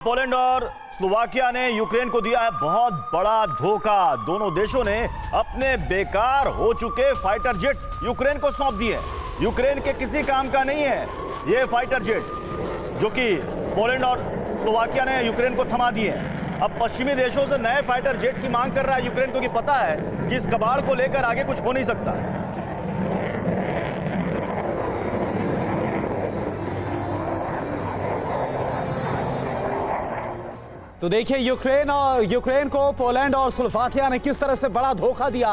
Poland और Slovakia ने Ukraine को दिया है बहुत बड़ा धोखा। दोनों देशों ने अपने बेकार हो चुके फाइटर जेट यूक्रेन को सौंप दिए। यूक्रेन के किसी काम का नहीं है ये फाइटर जेट, जो कि पोलैंड और स्लोवाकिया ने यूक्रेन को थमा दिए। अब पश्चिमी देशों से नए फाइटर जेट की मांग कर रहा है यूक्रेन, क्योंकि पता है कि इस कबाड़ को लेकर आगे कुछ हो नहीं सकता। तो देखिए यूक्रेन को पोलैंड और स्लोवाकिया ने किस तरह से बड़ा धोखा दिया।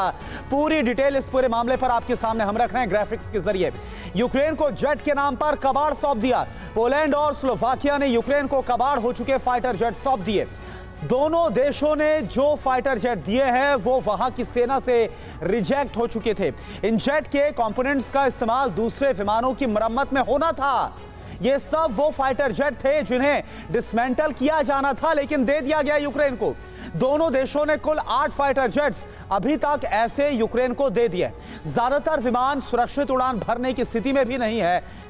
पूरी डिटेल इस पूरे मामले पर आपके सामने हम रख रहे हैं ग्राफिक्स के जरिए। यूक्रेन को जेट के नाम पर कबाड़ सौंप दिया। पोलैंड और स्लोवाकिया ने यूक्रेन को कबाड़ हो चुके फाइटर जेट सौंप दिए। दोनों देशों ने जो फाइटर जेट दिए हैं वो वहां की सेना से रिजेक्ट हो चुके थे। इन जेट के कंपोनेंट्स का इस्तेमाल दूसरे विमानों की मरम्मत में होना था। ये सब वो फाइटर जेट थे जिन्हें डिसमेंटल किया जाना था, लेकिन दे दिया गया यूक्रेन को। दोनों देशों ने कुल 8 फाइटर जेट्स अभी तक ऐसे यूक्रेन को दे दिए। ज्यादातर विमान सुरक्षित उड़ान भरने की स्थिति में भी नहीं है।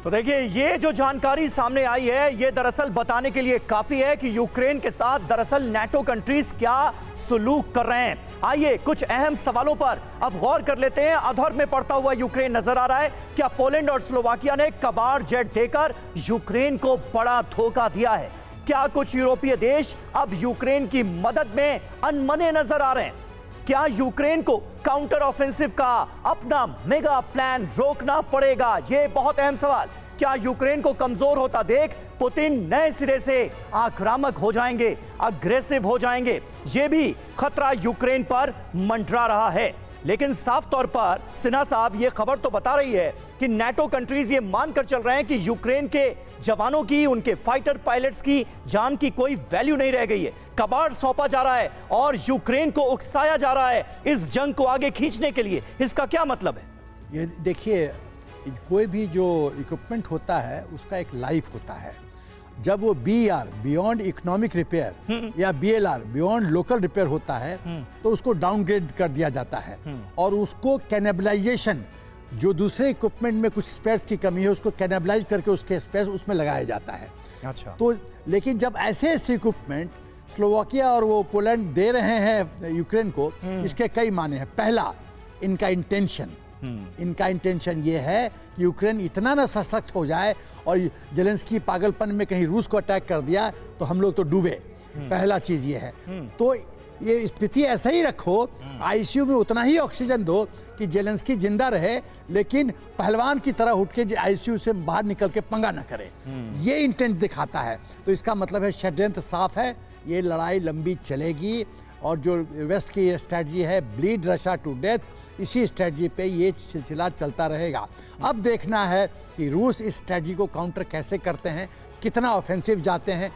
तो देखिए, ये जो जानकारी सामने आई है ये दरअसल बताने के लिए काफी है कि यूक्रेन के साथ दरअसल नाटो कंट्रीज क्या सुलूक कर रहे हैं। आइए कुछ अहम सवालों पर अब गौर कर लेते हैं। अधर में पड़ता हुआ यूक्रेन नजर आ रहा है। क्या पोलैंड और स्लोवाकिया ने कबाड़ जेट देकर यूक्रेन को बड़ा धोखा दिया है? क्या कुछ यूरोपीय देश अब यूक्रेन की मदद में अनमने नजर आ रहे हैं? क्या यूक्रेन को काउंटर ऑफेंसिव का अपना मेगा प्लान रोकना पड़ेगा? ये बहुत अहम सवाल। क्या यूक्रेन को कमजोर होता देख पुतिन नए सिरे से आक्रामक हो जाएंगे, अग्रेसिव हो जाएंगे? ये भी खतरा यूक्रेन पर मंडरा रहा है। लेकिन साफ तौर पर सिन्हा साहब ये खबर तो बता रही है कि नाटो कंट्रीज ये मानकर चल रहे हैं कि यूक्रेन के जवानों की, उनके फाइटर पायलट्स की जान की कोई वैल्यू नहीं रह गई है। कबाड़ सौंपा जा रहा है और यूक्रेन को उकसाया जा रहा है इस जंग को आगे खींचने के लिए। इसका क्या मतलब है? ये देखिए, कोई भी जो इक्विपमेंट होता है उसका एक लाइफ होता है। जब वो BR बियॉन्ड इकोनॉमिक रिपेयर या BLR बियॉन्ड लोकल रिपेयर होता है तो उसको डाउनग्रेड कर दिया जाता है और उसको कैनिबलाइजेशन, जो दूसरे इक्विपमेंट में कुछ स्पेयर्स की कमी है उसको कैनिबलाइज करके उसके स्पेयर्स उसमें लगाया जाता है। अच्छा। तो लेकिन जब ऐसे इक्विपमेंट स्लोवाकिया और वो पोलैंड दे रहे हैं यूक्रेन को, इसके कई माने हैं। पहला, इनका इंटेंशन ये है कि यूक्रेन इतना ना सशक्त हो जाए और जेलेंस्की पागलपन में कहीं रूस को अटैक कर दिया तो हम लोग तो डूबे। पहला चीज ये है। तो ये स्थिति ऐसा ही रखो, आईसीयू में उतना ही ऑक्सीजन दो कि जेलेंस्की जिंदा रहे, लेकिन पहलवान की तरह उठ के आईसीयू से बाहर निकल के पंगा न करे। ये इंटेंट दिखाता है। तो इसका मतलब है षड्यंत्र साफ है, ये लड़ाई लंबी चलेगी और जो वेस्ट की स्ट्रेटजी है ब्लीड रशिया टू डेथ, इसी स्ट्रेटजी पे ये सिलसिला चलता रहेगा। अब देखना है कि रूस इस स्ट्रेटजी को काउंटर कैसे करते हैं, कितना ऑफेंसिव जाते हैं।